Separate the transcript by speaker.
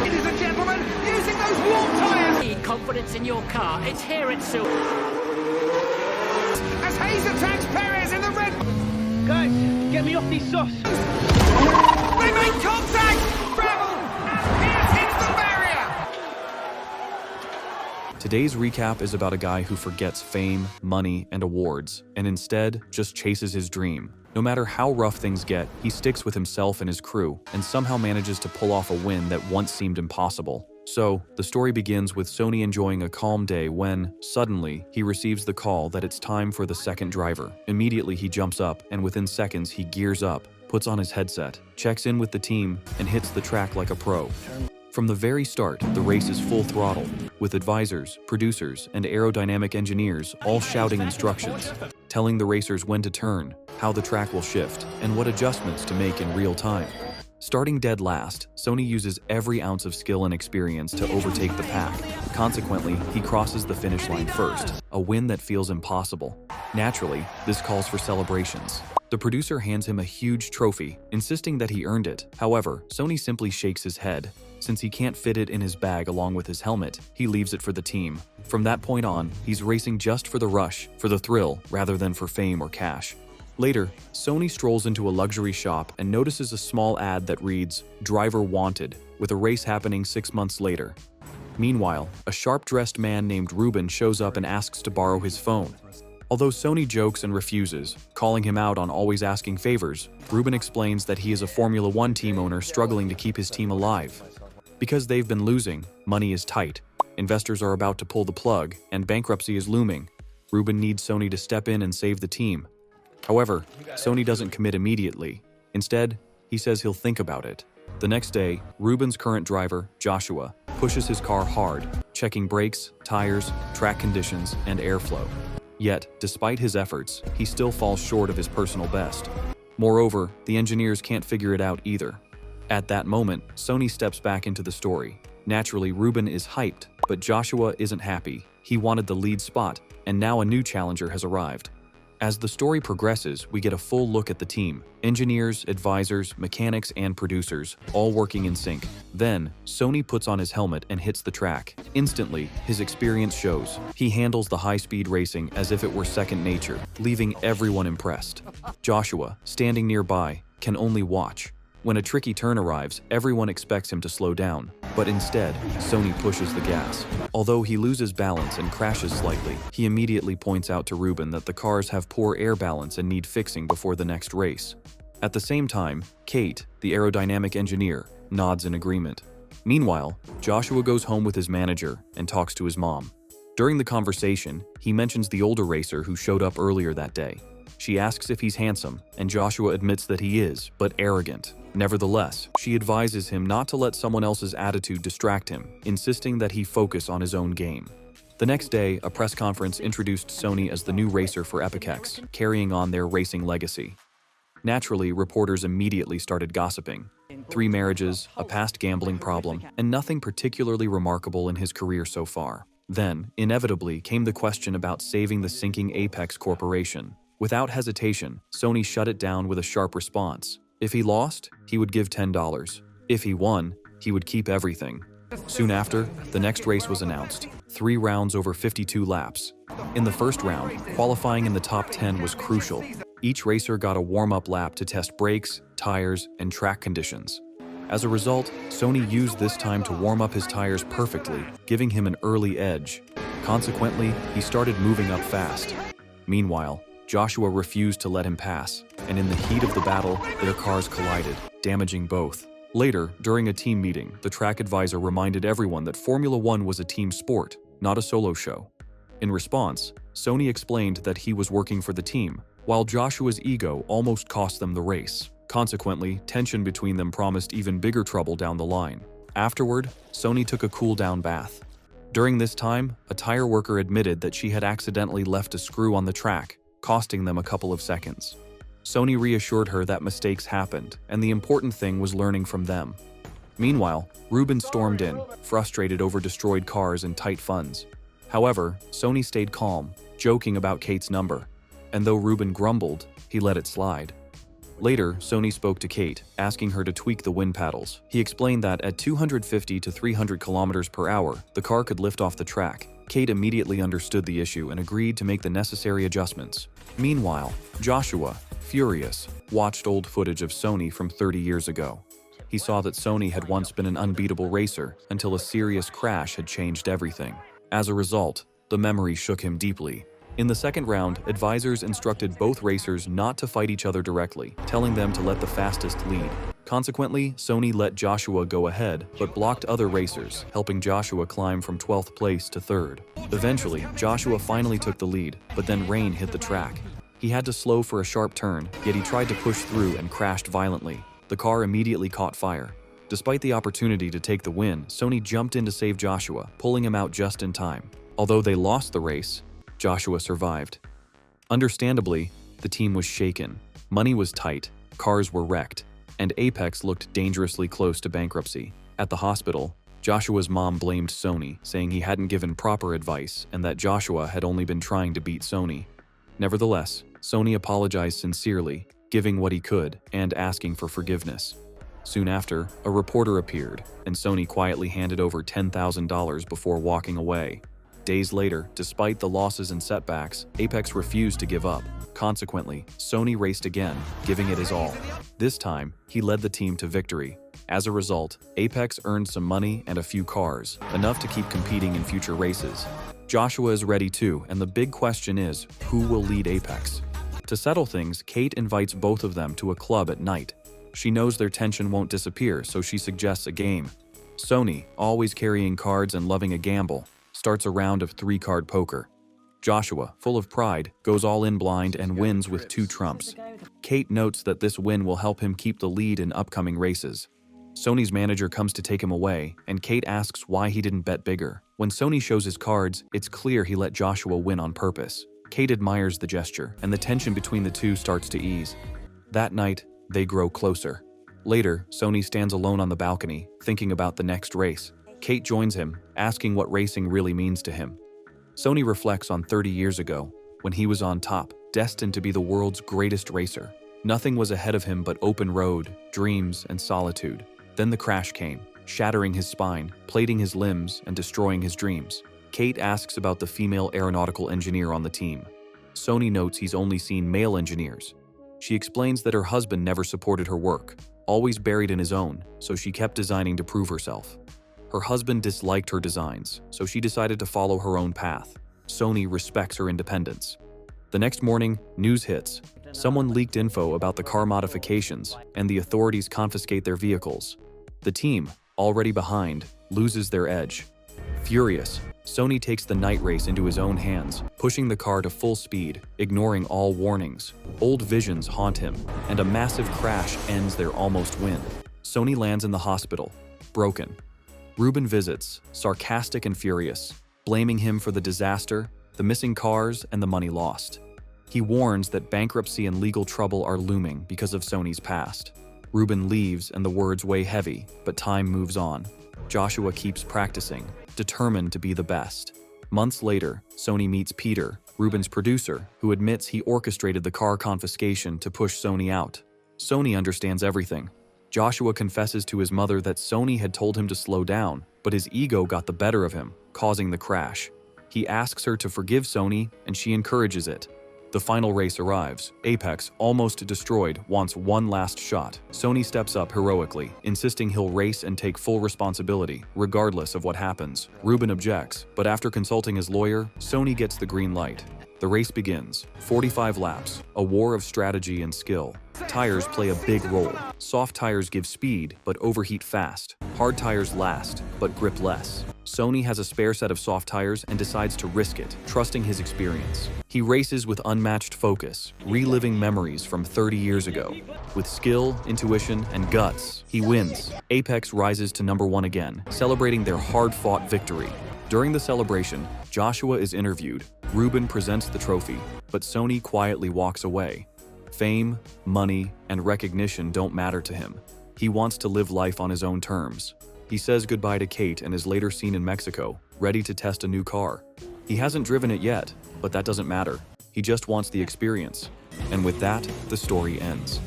Speaker 1: Ladies and gentlemen, using those warm tyres.
Speaker 2: Need confidence in your car. It's here at Silver.
Speaker 1: As Hayes attacks Perez in the red.
Speaker 3: Guys, get me off these softs.
Speaker 1: They make contact. Travel. And Hayes hits the barrier.
Speaker 4: Today's recap is about a guy who forgets fame, money, and awards, and instead just chases his dream. No matter how rough things get, he sticks with himself and his crew, and somehow manages to pull off a win that once seemed impossible. So, the story begins with Sonny enjoying a calm day when, suddenly, he receives the call that it's time for the second driver. Immediately he jumps up, and within seconds he gears up, puts on his headset, checks in with the team, and hits the track like a pro. From the very start, the race is full throttle, with advisors, producers, and aerodynamic engineers all shouting instructions, telling the racers when to turn, how the track will shift, and what adjustments to make in real time. Starting dead last, Sonny uses every ounce of skill and experience to overtake the pack. Consequently, he crosses the finish line first, a win that feels impossible. Naturally, this calls for celebrations. The producer hands him a huge trophy, insisting that he earned it. However, Sonny simply shakes his head. Since he can't fit it in his bag along with his helmet, he leaves it for the team. From that point on, he's racing just for the rush, for the thrill, rather than for fame or cash. Later, Sonny strolls into a luxury shop and notices a small ad that reads, "Driver Wanted," with a race happening 6 months later. Meanwhile, a sharp-dressed man named Ruben shows up and asks to borrow his phone. Although Sonny jokes and refuses, calling him out on always asking favors, Ruben explains that he is a Formula One team owner struggling to keep his team alive. Because they've been losing, money is tight, investors are about to pull the plug, and bankruptcy is looming. Ruben needs Sonny to step in and save the team. However, Sonny doesn't commit immediately. Instead, he says he'll think about it. The next day, Ruben's current driver, Joshua, pushes his car hard, checking brakes, tires, track conditions, and airflow. Yet, despite his efforts, he still falls short of his personal best. Moreover, the engineers can't figure it out either. At that moment, Sonny steps back into the story. Naturally, Ruben is hyped, but Joshua isn't happy. He wanted the lead spot, and now a new challenger has arrived. As the story progresses, we get a full look at the team. Engineers, advisors, mechanics, and producers, all working in sync. Then, Sonny puts on his helmet and hits the track. Instantly, his experience shows. He handles the high-speed racing as if it were second nature, leaving everyone impressed. Joshua, standing nearby, can only watch. When a tricky turn arrives, everyone expects him to slow down. But instead, Sonny pushes the gas. Although he loses balance and crashes slightly, he immediately points out to Ruben that the cars have poor air balance and need fixing before the next race. At the same time, Kate, the aerodynamic engineer, nods in agreement. Meanwhile, Joshua goes home with his manager and talks to his mom. During the conversation, he mentions the older racer who showed up earlier that day. She asks if he's handsome, and Joshua admits that he is, but arrogant. Nevertheless, she advises him not to let someone else's attitude distract him, insisting that he focus on his own game. The next day, a press conference introduced Sonny as the new racer for Epicex, carrying on their racing legacy. Naturally, reporters immediately started gossiping. 3 marriages, a past gambling problem, and nothing particularly remarkable in his career so far. Then, inevitably, came the question about saving the sinking Apex Corporation. Without hesitation, Sonny shut it down with a sharp response. If he lost, he would give $10. If he won, he would keep everything. Soon after, the next race was announced. 3 rounds over 52 laps. In the first round, qualifying in the top 10 was crucial. Each racer got a warm-up lap to test brakes, tires, and track conditions. As a result, Sonny used this time to warm up his tires perfectly, giving him an early edge. Consequently, he started moving up fast. Meanwhile, Joshua refused to let him pass, and in the heat of the battle, their cars collided, damaging both. Later, during a team meeting, the track advisor reminded everyone that Formula One was a team sport, not a solo show. In response, Sonny explained that he was working for the team, while Joshua's ego almost cost them the race. Consequently, tension between them promised even bigger trouble down the line. Afterward, Sonny took a cool-down bath. During this time, a tire worker admitted that she had accidentally left a screw on the track, costing them a couple of seconds. Sonny reassured her that mistakes happened, and the important thing was learning from them. Meanwhile, Ruben stormed in, frustrated over destroyed cars and tight funds. However, Sonny stayed calm, joking about Kate's number, and though Ruben grumbled, he let it slide. Later, Sonny spoke to Kate, asking her to tweak the wind paddles. He explained that at 250 to 300 kilometers per hour, the car could lift off the track. Kate immediately understood the issue and agreed to make the necessary adjustments. Meanwhile, Joshua, furious, watched old footage of Sonny from 30 years ago. He saw that Sonny had once been an unbeatable racer until a serious crash had changed everything. As a result, the memory shook him deeply. In the second round, advisors instructed both racers not to fight each other directly, telling them to let the fastest lead. Consequently, Sonny let Joshua go ahead, but blocked other racers, helping Joshua climb from 12th place to 3rd. Eventually, Joshua finally took the lead, but then rain hit the track. He had to slow for a sharp turn, yet he tried to push through and crashed violently. The car immediately caught fire. Despite the opportunity to take the win, Sonny jumped in to save Joshua, pulling him out just in time. Although they lost the race, Joshua survived. Understandably, the team was shaken. Money was tight, cars were wrecked, and Apex looked dangerously close to bankruptcy. At the hospital, Joshua's mom blamed Sonny, saying he hadn't given proper advice and that Joshua had only been trying to beat Sonny. Nevertheless, Sonny apologized sincerely, giving what he could and asking for forgiveness. Soon after, a reporter appeared, and Sonny quietly handed over $10,000 before walking away. Days later, despite the losses and setbacks, Apex refused to give up. Consequently, Sonny raced again, giving it his all. This time, he led the team to victory. As a result, Apex earned some money and a few cars, enough to keep competing in future races. Joshua is ready too, and the big question is, who will lead Apex? To settle things, Kate invites both of them to a club at night. She knows their tension won't disappear, so she suggests a game. Sonny, always carrying cards and loving a gamble, starts a round of 3-card poker. Joshua, full of pride, goes all in blind and wins with 2 trumps. Kate notes that this win will help him keep the lead in upcoming races. Sonny's manager comes to take him away, and Kate asks why he didn't bet bigger. When Sonny shows his cards, it's clear he let Joshua win on purpose. Kate admires the gesture, and the tension between the two starts to ease. That night, they grow closer. Later, Sonny stands alone on the balcony, thinking about the next race. Kate joins him, asking what racing really means to him. Sonny reflects on 30 years ago, when he was on top, destined to be the world's greatest racer. Nothing was ahead of him but open road, dreams, and solitude. Then the crash came, shattering his spine, plating his limbs, and destroying his dreams. Kate asks about the female aeronautical engineer on the team. Sonny notes he's only seen male engineers. She explains that her husband never supported her work, always buried in his own, so she kept designing to prove herself. Her husband disliked her designs, so she decided to follow her own path. Sonny respects her independence. The next morning, news hits. Someone leaked info about the car modifications, and the authorities confiscate their vehicles. The team, already behind, loses their edge. Furious, Sonny takes the night race into his own hands, pushing the car to full speed, ignoring all warnings. Old visions haunt him, and a massive crash ends their almost win. Sonny lands in the hospital, broken. Ruben visits, sarcastic and furious, blaming him for the disaster, the missing cars, and the money lost. He warns that bankruptcy and legal trouble are looming because of Sonny's past. Ruben leaves and the words weigh heavy, but time moves on. Joshua keeps practicing, determined to be the best. Months later, Sonny meets Peter, Ruben's producer, who admits he orchestrated the car confiscation to push Sonny out. Sonny understands everything. Joshua confesses to his mother that Sonny had told him to slow down, but his ego got the better of him, causing the crash. He asks her to forgive Sonny, and she encourages it. The final race arrives. Apex, almost destroyed, wants one last shot. Sonny steps up heroically, insisting he'll race and take full responsibility, regardless of what happens. Ruben objects, but after consulting his lawyer, Sonny gets the green light. The race begins. 45 laps, a war of strategy and skill. Tires play a big role. Soft tires give speed, but overheat fast. Hard tires last, but grip less. Sonny has a spare set of soft tires and decides to risk it, trusting his experience. He races with unmatched focus, reliving memories from 30 years ago. With skill, intuition, and guts, he wins. Apex rises to #1 again, celebrating their hard-fought victory. During the celebration, Joshua is interviewed. Ruben presents the trophy, but Sonny quietly walks away. Fame, money, and recognition don't matter to him. He wants to live life on his own terms. He says goodbye to Kate and is later seen in Mexico, ready to test a new car. He hasn't driven it yet, but that doesn't matter. He just wants the experience. And with that, the story ends.